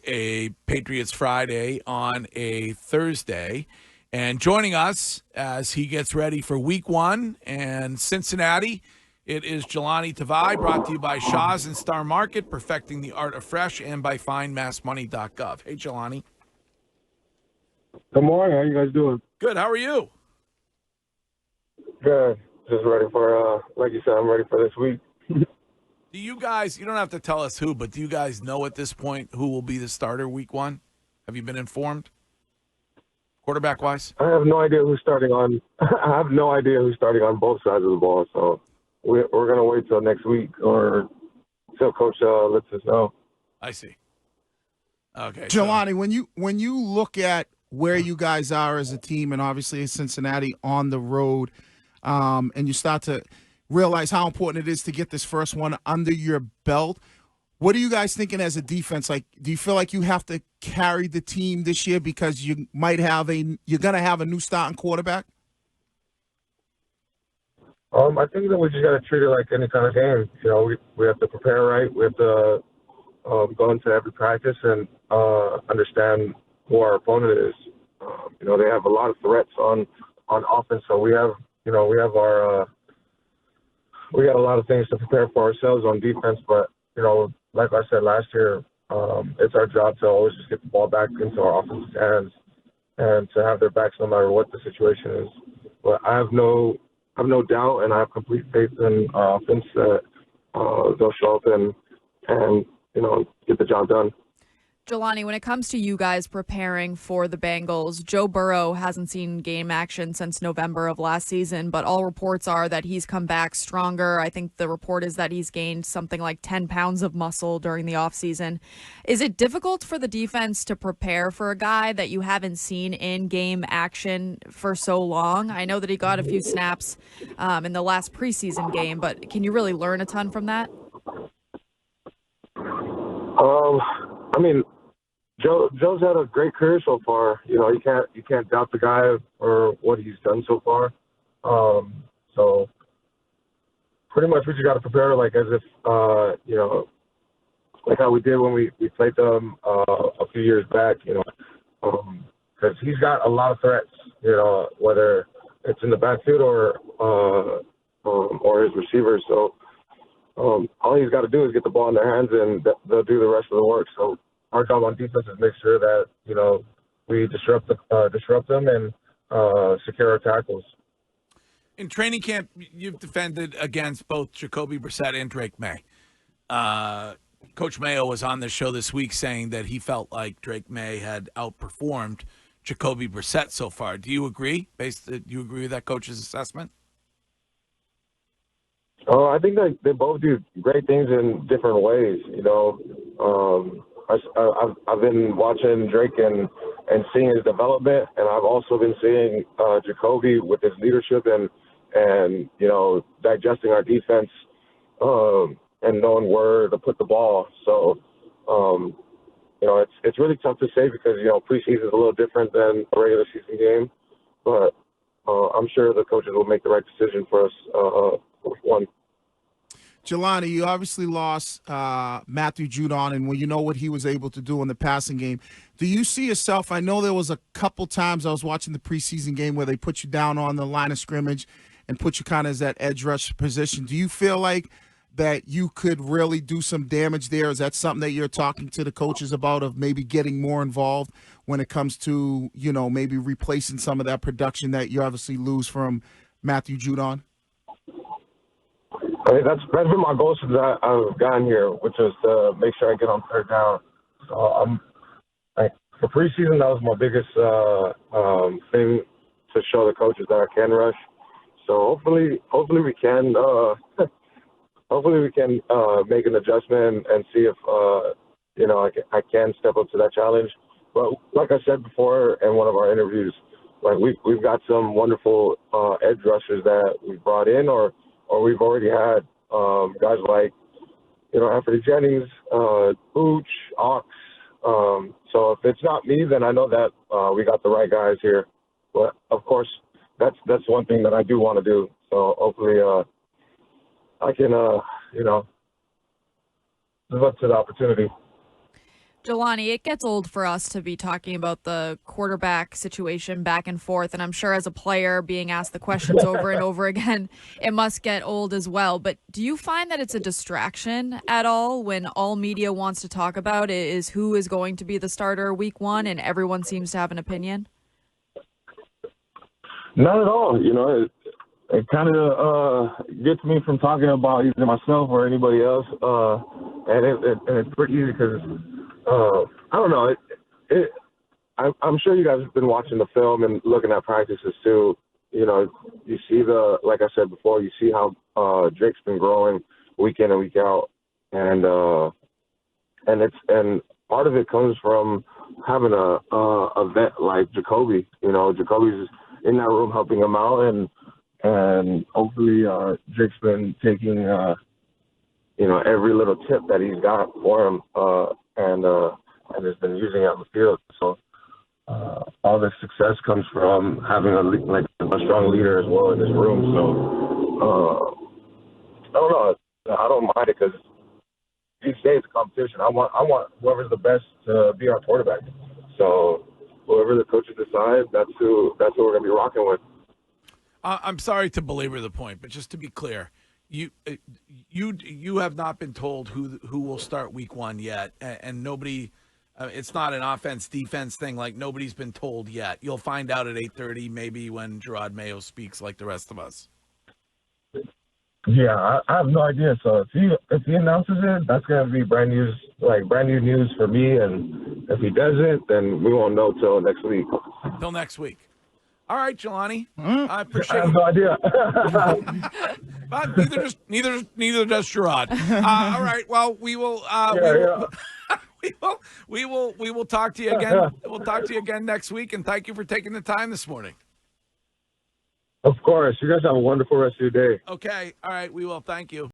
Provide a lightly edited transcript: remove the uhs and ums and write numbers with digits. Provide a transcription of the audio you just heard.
a Patriots Friday on a Thursday. And joining us as he gets ready for week one and Cincinnati, it is Jahlani Tavai, brought to you by Shaw's and Star Market, perfecting the art of fresh, and by findmassmoney.gov. Hey, Jahlani. Good morning. How you guys doing? Good. How are you? Good. Just ready for, like you said, I'm ready for this week. Do you guys, you don't have to tell us who, but do you guys know at this point who will be the starter week one? Have you been informed? Quarterback-wise? I have no idea who's starting on – I have no idea who's starting on both sides of the ball, so we're going to wait till next week or till Coach lets us know. I see. Okay. Jahlani, when you look at where you guys are as a team, and obviously Cincinnati on the road, and you start to realize how important it is to get this first one under your belt, what are you guys thinking as a defense? Like, do you feel like you have to carry the team this year because you're going to have a new starting quarterback? I think that we just got to treat it like any kind of game. You know, we have to prepare right. We have to go into every practice and understand who our opponent is. You know, they have a lot of threats on offense, so we got a lot of things to prepare for ourselves on defense. But you know, like I said last year, it's our job to always just get the ball back into our offense's hands and to have their backs no matter what the situation is. But I have no doubt, and I have complete faith in our offense that they'll show up and you know, get the job done. Jahlani, when it comes to you guys preparing for the Bengals, Joe Burrow hasn't seen game action since November of last season, but all reports are that he's come back stronger. I think the report is that he's gained something like 10 pounds of muscle during the offseason. Is it difficult for the defense to prepare for a guy that you haven't seen in game action for so long? I know that he got a few snaps in the last preseason game, but can you really learn a ton from that? I mean, Joe's had a great career so far. You know, you can't doubt the guy or what he's done so far. So pretty much we just got to prepare like as if you know, like how we did when we played them a few years back. You know, because he's got a lot of threats. You know, whether it's in the backfield or his receivers. So all he's got to do is get the ball in their hands, and they'll do the rest of the work. So our job on defense is make sure that, you know, we disrupt them and secure our tackles. In training camp, you've defended against both Jacoby Brissett and Drake May. Coach Mayo was on the show this week saying that he felt like Drake May had outperformed Jacoby Brissett so far. Do you agree? Do you agree with that coach's assessment? I think that they both do great things in different ways. You know, I've been watching Drake and seeing his development, and I've also been seeing Jacoby with his leadership and you know, digesting our defense and knowing where to put the ball. So you know, it's really tough to say because, you know, preseason is a little different than a regular season game, but I'm sure the coaches will make the right decision for us for week one. Jahlani, you obviously lost Matthew Judon, and when you know what he was able to do in the passing game, do you see yourself? I know there was a couple times I was watching the preseason game where they put you down on the line of scrimmage and put you kind of as that edge rush position. Do you feel like that you could really do some damage there? Is that something that you're talking to the coaches about, of maybe getting more involved when it comes to, you know, maybe replacing some of that production that you obviously lose from Matthew Judon? I mean, that's been my goal since I've gotten here, which is to make sure I get on third down. So for preseason, that was my biggest thing, to show the coaches that I can rush. So hopefully we can make an adjustment and see if you know, I can step up to that challenge. But like I said before in one of our interviews, like we've got some wonderful edge rushers that we brought in, or we've already had guys like, you know, Anthony Jennings, Booch, Ox. So if it's not me, then I know that we got the right guys here. But of course, that's one thing that I do want to do. So hopefully I can, you know, live up to the opportunity. Jahlani, it gets old for us to be talking about the quarterback situation back and forth, and I'm sure as a player being asked the questions over and over again, it must get old as well. But do you find that it's a distraction at all when all media wants to talk about is who is going to be the starter week one and everyone seems to have an opinion? Not at all. You know, it kind of gets me from talking about either myself or anybody else, and it's pretty easy because I don't know. I'm sure you guys have been watching the film and looking at practices too. You know, you see like I said before, you see how Drake's been growing week in and week out, and part of it comes from having a vet like Jacoby. You know, Jacoby's in that room helping him out, and hopefully Drake's been taking every little tip that he's got for him, and has been using it on the field. So all the success comes from having a strong leader as well in this room. So I don't know. I don't mind it because each day it's a competition. I want whoever's the best to be our quarterback. So whoever the coaches decide, that's who we're gonna be rocking with. I'm sorry to belabor the point, but just to be clear, you have not been told who will start week one yet, and nobody. It's not an offense-defense thing. Like, nobody's been told yet. You'll find out at 8:30, maybe when Gerard Mayo speaks, like the rest of us. Yeah, I have no idea. So if he announces it, that's gonna be brand new news for me. And if he doesn't, then we won't know till next week. Till next week. All right, Jahlani. I appreciate. I have no idea. But neither does Gerard. All right. Well, we will. We will talk to you again. We'll talk to you again next week. And thank you for taking the time this morning. Of course. You guys have a wonderful rest of your day. Okay. All right. We will. Thank you.